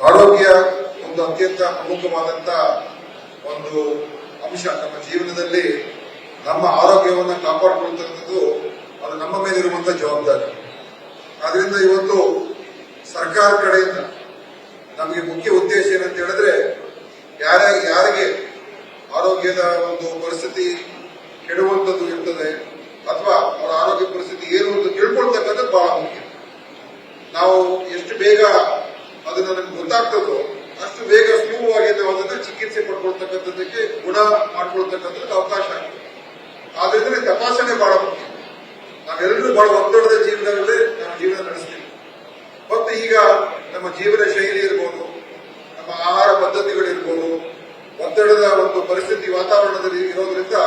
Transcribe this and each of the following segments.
ಆರೋಗ್ಯ ಒಂದು ಅತ್ಯಂತ ಪ್ರಮುಖವಾದಂತ ಒಂದು ಅಂಶ ನಮ್ಮ ಜೀವನದಲ್ಲಿ. ನಮ್ಮ ಆರೋಗ್ಯವನ್ನು ಕಾಪಾಡಿಕೊಳ್ಳುವಂಥದ್ದು ಅದು ನಮ್ಮ ಮೇಲಿರುವಂತಹ ಜವಾಬ್ದಾರಿ. ಆದ್ರಿಂದ ಇವತ್ತು ಸರ್ಕಾರ ಕಡೆಯಿಂದ ನಮಗೆ ಮುಖ್ಯ ಉದ್ದೇಶ ಏನಂತ ಹೇಳಿದ್ರೆ, ಯಾರಿಗೆ ಆರೋಗ್ಯದ ಒಂದು ಪರಿಸ್ಥಿತಿ ಕೆಡುವಂಥದ್ದು ಇರ್ತದೆ ಅಥವಾ ಅವರ ಆರೋಗ್ಯ ಪರಿಸ್ಥಿತಿ ಏನು ಅಂತ ತಿಳ್ಕೊಳ್ತಕ್ಕಂಥದ್ದು ಬಹಳ ಮುಖ್ಯ. ನಾವು ಎಷ್ಟು ಬೇಗ ಅದು ನನಗೆ ಗೊತ್ತಾಗ್ತದೋ ಅಷ್ಟು ಬೇಗ ಸುಲಭವಾಗಿ ನಾವು ಅದನ್ನ ಚಿಕಿತ್ಸೆ ಪಡ್ಕೊಳ್ತಕ್ಕಂಥದ್ದಕ್ಕೆ ಗುಣ ಮಾಡ್ಕೊಳ್ತಕ್ಕಂಥದ್ದು ಅವಕಾಶ ಆಗ್ತದೆ. ಆದ್ರಿಂದ ತಪಾಸಣೆ ಬಹಳ ಮುಖ್ಯ. ನಾವೆಲ್ಲರೂ ಬಹಳ ಒತ್ತಡದ ಜೀವನದಲ್ಲೇ ನಾವು ಜೀವನ ನಡೆಸ್ತೀವಿ. ಮತ್ತು ಈಗ ನಮ್ಮ ಜೀವನ ಶೈಲಿ ಇರ್ಬೋದು, ನಮ್ಮ ಆಹಾರ ಪದ್ಧತಿಗಳಿರ್ಬೋದು, ಒತ್ತಡದ ಒಂದು ಪರಿಸ್ಥಿತಿ ವಾತಾವರಣದಲ್ಲಿ ಇರೋದ್ರಿಂದ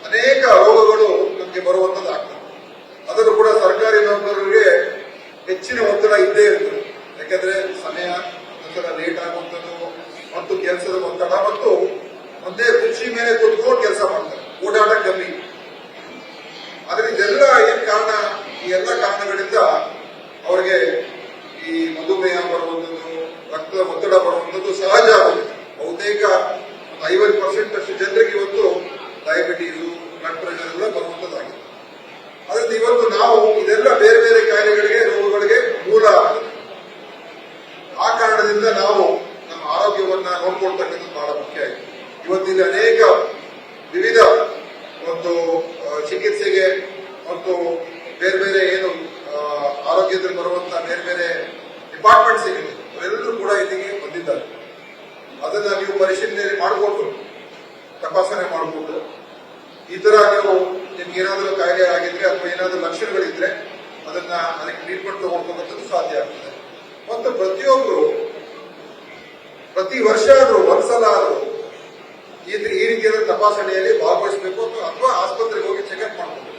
ಅನೇಕ ರೋಗಗಳು ನಮಗೆ ಬರುವಂತದ್ದಾಗ್ತದೆ. ಅದನ್ನು ಕೂಡ ಸರ್ಕಾರಿ ನೌಕರರಿಗೆ ಹೆಚ್ಚಿನ ಒತ್ತಡ ಇದ್ದೇ ಇರ್ತದೆ. ಯಾಕಂದ್ರೆ ಸಮಯ ಒಂದ್ಸಲ ಲೇಟ್ ಆಗುವಂಥದ್ದು ಮತ್ತು ಕೆಲಸದ ಒತ್ತಡ ಮತ್ತು ಒಂದೇ ಕುರ್ಚಿ ಮೇಲೆ ಕೂತ್ಕೊಂಡು ಕೆಲಸ ಮಾಡ್ತಾರೆ, ಓಡಾಟ ಕಮ್ಮಿ. ಆದ್ರೆ ಇದೆಲ್ಲ ಏನ್ ಕಾರಣ? ಈ ಎಲ್ಲ ಕಾರಣಗಳಿಂದ ಅವರಿಗೆ ಈ ಮಧುಮೇಹ ಬರುವಂಥದ್ದು, ರಕ್ತದ ಒತ್ತಡ ಬರುವಂಥದ್ದು ಸಹಜ ಆಗುತ್ತೆ. ಬಹುತೇಕ 50% ಅಷ್ಟು ಜನರಿಗೆ ಇವತ್ತು ಡಯಾಬಿಟೀಸು, ಬ್ಲಡ್ ಪ್ರೆಷರ್ ಎಲ್ಲ ಬರುವಂತದ್ದಾಗಿದೆ. ಅದರಿಂದ ಇವತ್ತು ನಾವು ಇದೆಲ್ಲ ಬೇರೆ ಬೇರೆ ಕಾಯಿಲೆಗಳಿಗೆ, ರೋಗಗಳಿಗೆ ಮೂಲ ಆಗುತ್ತೆ. ಆ ಕಾರಣದಿಂದ ನಾವು ನಮ್ಮ ಆರೋಗ್ಯವನ್ನ ನೋಡ್ಕೊಳ್ತಕ್ಕಂಥದ್ದು ಬಹಳ ಮುಖ್ಯ ಆಗಿದೆ. ಇವತ್ತಿಲ್ಲಿ ಅನೇಕ ವಿವಿಧ ಒಂದು ಚಿಕಿತ್ಸೆಗೆ ಮತ್ತು ಬೇರೆ ಬೇರೆ ಏನು ಆರೋಗ್ಯದಲ್ಲಿ ಬರುವಂತಹ ಬೇರೆ ಬೇರೆ ಡಿಪಾರ್ಟ್ಮೆಂಟ್ಸ್ ಏನಿದೆ ಅವರೆಲ್ಲರೂ ಕೂಡ ಇಲ್ಲಿಗೆ ಬಂದಿದ್ದಾರೆ. ಅದನ್ನ ನೀವು ಪರಿಶೀಲನೆ ಮಾಡಿಕೊಂಡು ತಪಾಸಣೆ ಮಾಡಿಕೊಂಡು ಈ ತರ ನೀವು ನಿಮ್ಗೆ ಏನಾದರೂ ಕಾಯಿಲೆ ಆಗಿದ್ರೆ ಅಥವಾ ಏನಾದರೂ ಲಕ್ಷಣಗಳಿದ್ರೆ ಅದಕ್ಕೆ ಟ್ರೀಟ್ಮೆಂಟ್ ತಗೊಳ್ತಕ್ಕಂಥದ್ದು ಸಾಧ್ಯ ಆಗ್ತದೆ. ಮತ್ತು ಪ್ರತಿಯೊಬ್ಬರು ಪ್ರತಿ ವರ್ಷ ಆದ್ರೂ ಒಂದ್ಸಲ ಆದ್ರೂ ಈ ರೀತಿಯಾದ ತಪಾಸಣೆಯಲ್ಲಿ ಭಾಗವಹಿಸಬೇಕು ಅಥವಾ ಆಸ್ಪತ್ರೆಗೆ ಹೋಗಿ ಚೆಕ್ಅಪ್ ಮಾಡಬೇಕು.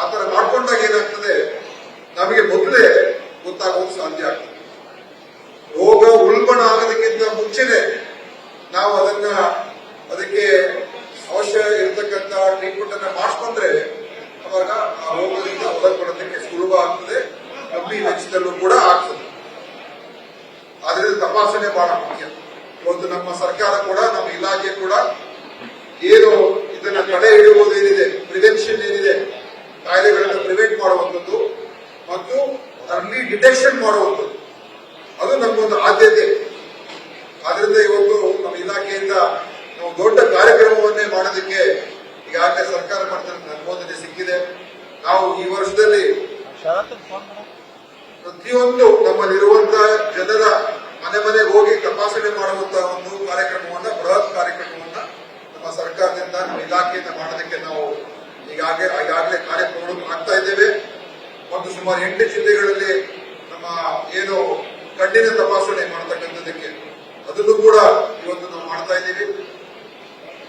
ಆ ತರ ಮಾಡ್ಕೊಂಡಾಗ ಏನಾಗ್ತದೆ, ನಮಗೆ ಮೊದಲೇ ಗೊತ್ತಾಗೋದು ಸಾಧ್ಯ ಆಗ್ತದೆ. ರೋಗ ಉಲ್ಬಣ ಆಗೋದಕ್ಕಿಂತ ಮುಂಚೆನೆ ನಾವು ಅದಕ್ಕೆ ಅವಶ್ಯ ಇರತಕ್ಕಂತ ಟ್ರೀಟ್ಮೆಂಟ್ ಅನ್ನ ಮಾಡಿಸ್ಕೊಂಡ್ರೆ ಅವಾಗ ಆ ರೋಗದಿಂದ ಹೊರಬರೋದಕ್ಕೆ ಸುಲಭ ಆಗ್ತದೆ, ಕಮ್ಮಿ ವೆಚ್ಚದಲ್ಲೂ ಕೂಡ ಆಗ್ತದೆ. ಆದ್ರಿಂದ ತಪಾಸಣೆ ಬಹಳ ಮುಖ್ಯ. ಇವತ್ತು ನಮ್ಮ ಸರ್ಕಾರ ಕೂಡ, ನಮ್ಮ ಇಲಾಖೆ ಕೂಡ ಏನು ಇದನ್ನ ತಡೆ ಹಿಡಿಯುವುದು ಏನಿದೆ, ಪ್ರಿವೆನ್ಷನ್ ಏನಿದೆ, ಕಾಯಿಲೆಗಳನ್ನ ಪ್ರಿವೆಂಟ್ ಮಾಡುವಂಥದ್ದು ಮತ್ತು ಅರ್ಲಿ ಡಿಟೆಕ್ಷನ್ ಮಾಡುವಂಥದ್ದು, ಅದು ನಮಗೊಂದು ಆದ್ಯತೆ. ಆದ್ರಿಂದ ಇವತ್ತು ನಮ್ಮ ಇಲಾಖೆಯಿಂದ ನಾವು ದೊಡ್ಡ ಕಾರ್ಯಕ್ರಮವನ್ನೇ ಮಾಡೋದಕ್ಕೆ ಈಗಾಗಲೇ ಸರ್ಕಾರ ಮಟ್ಟದಲ್ಲಿ ಅನುಮೋದನೆ ಸಿಕ್ಕಿದೆ. ನಾವು ಈ ವರ್ಷದಲ್ಲಿ ಪ್ರತಿಯೊಂದು ನಮ್ಮಲ್ಲಿರುವಂತಹ ಜನರ ಮನೆಗೆ ಹೋಗಿ ತಪಾಸಣೆ ಮಾಡುವಂತಹ ಒಂದು ಕಾರ್ಯಕ್ರಮವನ್ನ, ಬೃಹತ್ ಕಾರ್ಯಕ್ರಮವನ್ನ ನಮ್ಮ ಸರ್ಕಾರದಿಂದ, ನಮ್ಮ ಇಲಾಖೆಯಿಂದ ಮಾಡೋದಕ್ಕೆ ನಾವು ಈಗಾಗಲೇ ಕಾರ್ಯಕ್ರಮಗಳು ಮಾಡ್ತಾ ಇದ್ದೇವೆ. ಮತ್ತು ಸುಮಾರು 8 ಜಿಲ್ಲೆಗಳಲ್ಲಿ ನಮ್ಮ ಏನು ಕಣ್ಣಿನ ತಪಾಸಣೆ ಮಾಡತಕ್ಕಂಥದ್ದಕ್ಕೆ ಅದನ್ನು ಕೂಡ ಇವತ್ತು ನಾವು ಮಾಡ್ತಾ ಇದ್ದೀವಿ.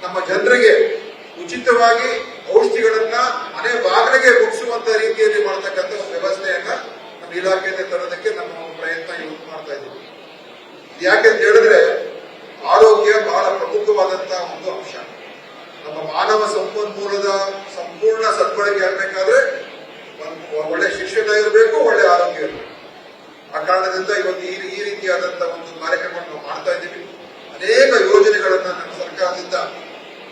ನಮ್ಮ ಜನರಿಗೆ ಉಚಿತವಾಗಿ ಔಷಧಿಗಳನ್ನ ಮನೆ ಬಾಗಿಲಿಗೆ ಮುಗಿಸುವಂತ ರೀತಿಯಲ್ಲಿ ಮಾಡತಕ್ಕಂಥ ವ್ಯವಸ್ಥೆಯನ್ನ ನಮ್ಮ ಇಲಾಖೆಯಿಂದ ತರೋದಕ್ಕೆ ನಮ್ಮ ಒಂದು ಪ್ರಯತ್ನ ಇವತ್ತು ಮಾಡ್ತಾ ಇದ್ದೀವಿ. ಯಾಕೆಂತ ಹೇಳಿದ್ರೆ ಆರೋಗ್ಯ ಬಹಳ ಪ್ರಮುಖವಾದಂತಹ ಒಂದು ಅಂಶ. ನಮ್ಮ ಮಾನವ ಸಂಪನ್ಮೂಲದ ಸಂಪೂರ್ಣ ಸದ್ಬಳಕೆ ಆಗಬೇಕಾದ್ರೆ ಒಳ್ಳೆ ಶಿಕ್ಷಣ ಇರಬೇಕು, ಒಳ್ಳೆ ಆರೋಗ್ಯ ಇರಬೇಕು. ಆ ಕಾರಣದಿಂದ ಇವತ್ತು ಈ ರೀತಿಯಾದಂತಹ ಒಂದು ಕಾರ್ಯಕ್ರಮವನ್ನು ನಾವು ಮಾಡ್ತಾ ಇದ್ದೀವಿ. ಅನೇಕ ಯೋಜನೆಗಳನ್ನ ನಮ್ಮ ಸರ್ಕಾರದಿಂದ,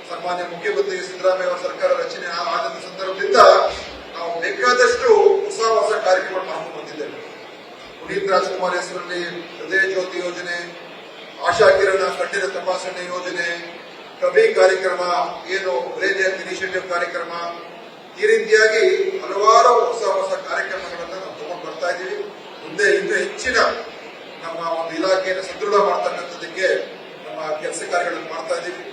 ಸನ್ಮಾನ್ಯ ಮುಖ್ಯಮಂತ್ರಿ ಸಿದ್ದರಾಮಯ್ಯ ಅವರ ಸರ್ಕಾರ ರಚನೆ ಆದ ಸಂದರ್ಭದಿಂದ ನಾವು ಬೇಕಾದಷ್ಟು ಹೊಸ ಕಾರ್ಯಕ್ರಮ ಮಾಡ್ಕೊಂಡು ಬಂದಿದ್ದೇವೆ. ಪುನೀತ್ ರಾಜ್ಕುಮಾರ್ ಹೆಸರಲ್ಲಿ ಹೃದಯ ಜ್ಯೋತಿ ಯೋಜನೆ, ಆಶಾ ಕಿರಣ ಕಣ್ಣಿನ ತಪಾಸಣೆ ಯೋಜನೆ, ಕವಿ ಕಾರ್ಯಕ್ರಮ, ಏನು ಬ್ರೈನ್ ಹೆಲ್ತ್ ಇನಿಷಿಯೇಟಿವ್ ಕಾರ್ಯಕ್ರಮ, ಈ ರೀತಿಯಾಗಿ ಹಲವಾರು ಹೊಸ ಕಾರ್ಯಕ್ರಮಗಳನ್ನ ನಾವು ತಗೊಂಡು ಬರ್ತಾ ಇದ್ದೀವಿ. ಮುಂದೆ ಇನ್ನೂ ಹೆಚ್ಚಿನ ನಮ್ಮ ಒಂದು ಇಲಾಖೆಯನ್ನು ಸದೃಢ ಮಾಡ್ತಕ್ಕಂಥದ್ದಕ್ಕೆ ನಮ್ಮ ಕೆಲಸ ಕಾರ್ಯಗಳನ್ನು ಮಾಡ್ತಾ ಇದ್ದೀವಿ.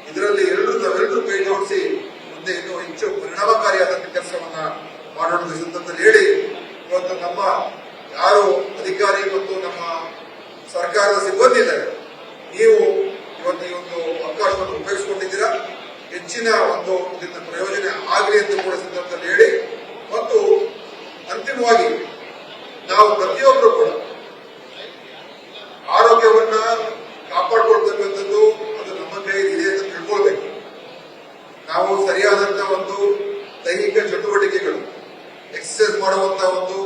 ಇದರಲ್ಲಿ ನಾವೆಲ್ಲರೂ ಕೈ ಜೋಡಿಸಿ ಮುಂದೆ ಇನ್ನೂ ಹೆಚ್ಚು ಪರಿಣಾಮಕಾರಿಯಾದಂಥ ಕೆಲಸವನ್ನ ಮಾಡೋಣ ಸಂದರ್ಭದಲ್ಲಿ ಹೇಳಿ, ಇವತ್ತು ನಮ್ಮ ಯಾರು ಅಧಿಕಾರಿ ಮತ್ತು ನಮ್ಮ ಸರ್ಕಾರದ ಸಿಬ್ಬಂದಿ ಇದ್ದಾರೆ, ನೀವು ಇವತ್ತು ಈ ಒಂದು ಅವಕಾಶವನ್ನು ಉಪಯೋಗಿಸಿಕೊಂಡಿದ್ದೀರಾ. ಹೆಚ್ಚಿನ ಒಂದು ಇದರಿಂದ ಪ್ರಯೋಜನ ಆಗಲಿ ಅಂತ ಕೂಡ ಸಂದರ್ಭದಲ್ಲಿ ಹೇಳಿ, ಮತ್ತು ಅಂತಿಮವಾಗಿ ನಾವು ಪ್ರತಿಯೊಬ್ಬರು ಕೂಡ ಆರೋಗ್ಯವನ್ನ ಕಾಪಾಡಿಕೊಳ್ತಕ್ಕಂಥದ್ದು ಅದು ನಮ್ಮ ಕೈಯಲ್ಲಿ ಇದೆ ಅಂತ ತಿಳ್ಕೊಳ್ಬೇಕು. ನಾವು ಸರಿಯಾದಂತಹ ಒಂದು ದೈಹಿಕ ಚಟುವಟಿಕೆಗಳು, ಎಕ್ಸರ್ಸೈಸ್ ಮಾಡುವಂತಹ ಒಂದು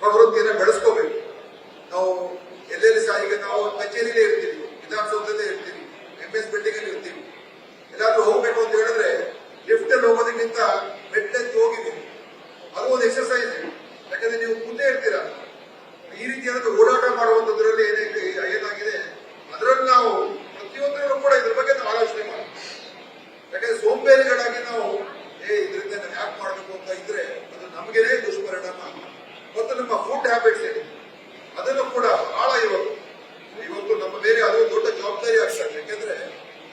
ಪ್ರವೃತ್ತಿಯನ್ನು ಬೆಳೆಸ್ಕೋಬೇಕು. ನಾವು ಎಲ್ಲೆಲ್ಲಿ ನಾವು ಕಚೇರಿಲೇ ಇರ್ತೀವಿ, ವಿಧಾನಸೌಧದಲ್ಲೇ ಇರ್ತೀವಿ, MS ಬಿಲ್ಡಿಂಗ್ ಅಲ್ಲಿ ಇರ್ತೀವಿ. ಎಲ್ಲಾದ್ರೂ ಹೋಗ್ಬೇಕು ಅಂತ ಹೇಳಿದ್ರೆ ಲಿಫ್ಟ್ ಅಲ್ಲಿ ಹೋಗೋದಕ್ಕಿಂತ ಮೆಟ್ಲೆತ್ತಿ ಹೋಗಿದ್ದೀವಿ. ಅದು ಒಂದು ಎಕ್ಸರ್ಸೈಸ್. ಯಾಕಂದ್ರೆ ನೀವು ಮುಂದೆ ಇರ್ತೀರಾ. ಈ ರೀತಿಯಾದ ಓಡಾಟ ಮಾಡುವಂತದ್ರಲ್ಲಿ ಏನಾಗಿದೆ, ಅದರಲ್ಲಿ ನಾವು ಪ್ರತಿಯೊಂದರಲ್ಲೂ ಕೂಡ ಇದ್ರ ಬಗ್ಗೆ ನಾವು ಆಲೋಚನೆ ಮಾಡಿ. ಯಾಕಂದ್ರೆ ಸೋಂಬೇರಿಗಳಾಗಿ ನಾವು ಇದರಿಂದ ನಾವು ಯಾಕೆ ಮಾಡಬೇಕು ಅಂತ ಇದ್ರೆ ಅದು ನಮಗೇನೆ ದುಷ್ಪರಿಣಾಮ. ಮತ್ತು ನಮ್ಮ ಫುಡ್ ಹ್ಯಾಬಿಟ್ಸ್ ಏನಿದೆ ಅದನ್ನು ಕೂಡ ಬಹಳ ಇವತ್ತು ನಮ್ಮ ಮೇಲೆ ಅದು ದೊಡ್ಡ ಜವಾಬ್ದಾರಿ ಆಗ್ತದೆ. ಯಾಕೆಂದ್ರೆ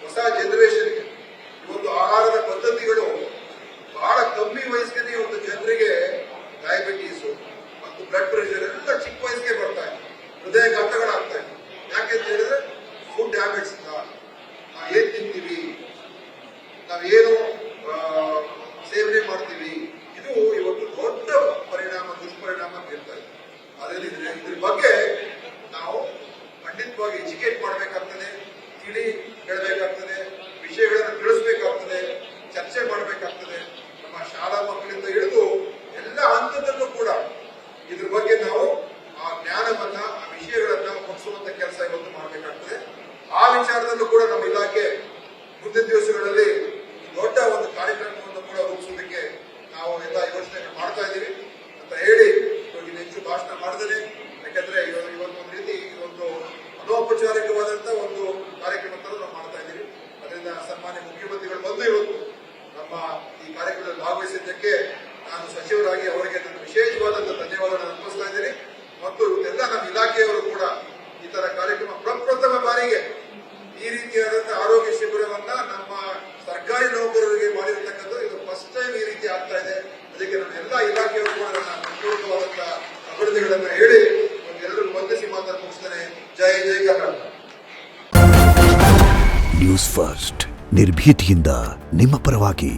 ಹೊಸ ಜನರೇಷನ್ಗೆ ಇವತ್ತು ಆಹಾರದ ಪದ್ಧತಿಗಳು ಬಹಳ ಕಮ್ಮಿ ವಯಸ್ಸಿಗೆ ಇವತ್ತು ಜನರಿಗೆ ಡಯಾಬಿಟೀಸ್ ಮತ್ತು ಬ್ಲಡ್ ಪ್ರೆಷರ್ ಎಲ್ಲ ಚಿಕ್ಕ ವಯಸ್ಸಿಗೆ ಬರ್ತಾ ಇದೆ, ಹೃದಯಘಾತಗಳಾಗ್ತಾ ಇದೆ. ಯಾಕೆಂತ ಹೇಳಿದ್ರೆ ಫುಡ್ ಹ್ಯಾಬಿಟ್ಸ್ ಇಂದ ನಾವು ಏನ್ ತಿಂತೀವಿ, ನಾವೇನು ಸೇವನೆ ಮಾಡ್ತೀವಿ, ಇದು ಇವತ್ತು ದೊಡ್ಡ ದುಷ್ಪರಿಣಾಮ ಬೀರ್ತಾ ಇದೆ. ಅದರಲ್ಲಿ ಇದ್ರ ಬಗ್ಗೆ ನಾವು ಖಂಡಿತವಾಗಿ ಎಜುಕೇಟ್ ಮಾಡಬೇಕಾಗ್ತದೆ, ಹೇಳಬೇಕಾಗ್ತದೆ, ವಿಷಯಗಳನ್ನು ತಿಳಿಸಬೇಕಾಗ್ತದೆ, ಚರ್ಚೆ ಮಾಡಬೇಕಾಗ್ತದೆ. ನಮ್ಮ ಶಾಲಾ ಮಕ್ಕಳಿಂದ ಹಿಡಿದು ಎಲ್ಲ ಹಂತದಲ್ಲೂ ಕೂಡ ಇದ್ರ ಬಗ್ಗೆ ನಾವು ಆ ಜ್ಞಾನವನ್ನ, ಆ ವಿಷಯಗಳನ್ನ ಮುಗಿಸುವಂತ ಕೆಲಸ ಇವತ್ತು ಮಾಡಬೇಕಾಗ್ತದೆ. ಆ ವಿಚಾರದಲ್ಲೂ ಕೂಡ ನಮ್ಮ ಇಲಾಖೆ ಮುಂದಿನ ದಿವಸಗಳಲ್ಲಿ ದೊಡ್ಡ ಒಂದು ಕಾರ್ಯಕ್ರಮವನ್ನು ಕೂಡ ರೂಪಿಸೋದಕ್ಕೆ ನಾವು ಎಲ್ಲ ಯೋಚನೆಗಳು ಮಾಡ್ತಾ ಇದ್ದೀವಿ ಅಂತ ಹೇಳಿ ಇನ್ನು ಹೆಚ್ಚು ಭಾಷಣ ಮಾಡಿದರೆ, ಯಾಕಂದ್ರೆ ಇವತ್ತು ಒಂದು ರೀತಿ ಒಂದು ಅನೌಪಚಾರಿಕವಾದಂತ ಒಂದು ಕಾರ್ಯಕ್ರಮ ತರ ನಾವು ಮಾಡ್ತಾ ಇದ್ದೀವಿ. ಅದರಿಂದ ಸನ್ಮಾನ್ಯ ಮುಖ್ಯಮಂತ್ರಿಗಳು ಬಂದು ಇವತ್ತು ನಮ್ಮ ಈ ಕಾರ್ಯಕ್ರಮದಲ್ಲಿ ಭಾಗವಹಿಸಿದ್ದಕ್ಕೆ ನಾನು ಸಚಿವರಾಗಿ ಅವರಿಗೆ ನನ್ನ ವಿಶೇಷವಾದಂತಹ ಧನ್ಯವಾದಗಳನ್ನು ಅರ್ಪಿಸ್ತಾ ಇದ್ದೀನಿ. ಮತ್ತು ಇವತ್ತೆಲ್ಲ ನಮ್ಮ ಇಲಾಖೆಯವರು ಕೂಡ ಈ ತರ ಕಾರ್ಯಕ್ರಮ ಪ್ರಪ್ರಥಮ ಬಾರಿಗೆ ಈ ರೀತಿಯಾದಂತಹ ಆರೋಗ್ಯ ಶಿಬಿರವನ್ನ ನಮ್ಮ ಸರ್ಕಾರಿ ನೌಕರರಿಗೆ ಮಾಡಿರ್ತಕ್ಕಂಥದ್ದು ಇದು ಫಸ್ಟ್ ಟೈಮ್ ಈ ರೀತಿ ಆಗ್ತಾ ಇದೆ. ಅದಕ್ಕೆ ನಮ್ಮ ಎಲ್ಲ ಇಲಾಖೆಯವರು ಕೂಡ ನನ್ನ ಪೂರ್ವಕವಾದಂತಹ ಅಭಿವೃದ್ಧಿಗಳನ್ನ ಹೇಳಿ ಎಲ್ಲರೂ ವಂದಿಸಿ ಮಾತನ್ನು ಮುಗಿಸ್ತೇನೆ. ಜೈ ಜೈ ಕರ್ನಾಟಕ. ನ್ಯೂಸ್ ಫಸ್ಟ್ ನಿರ್ಭೀತಿಯಿಂದ ನಿಮ್ಮ ಪರವಾಗಿ.